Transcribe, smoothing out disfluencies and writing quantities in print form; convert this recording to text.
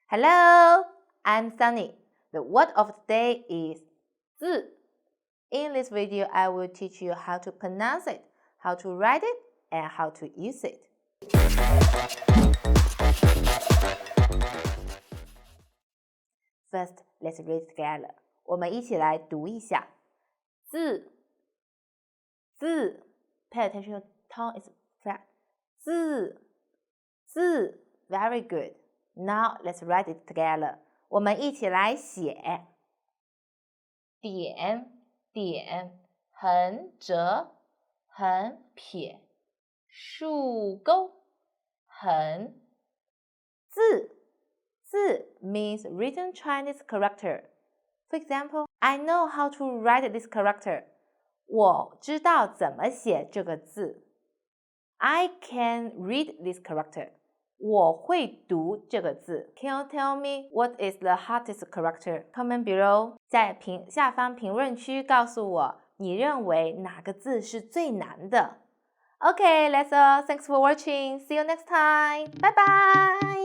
Hello, I'm Sunny. The word of the day is 字. In this video, I will teach you how to pronounce it, how to write it, and how to use it. First, let's read together. 我们一起来读一下。字 Pay attention, your tongue is flat. 字 Very good. Now let's write it together. 我们一起来写。点横折横撇竖钩横字 means written Chinese character. For example, I know how to write this character. 我知道怎么写这个字。I can read this character. 我会读这个字。Can you tell me what is the hardest character? Comment below. 在下方评论区告诉我，你认为哪个字是最难的？ Okay, that's all. Thanks for watching. See you next time. Bye bye.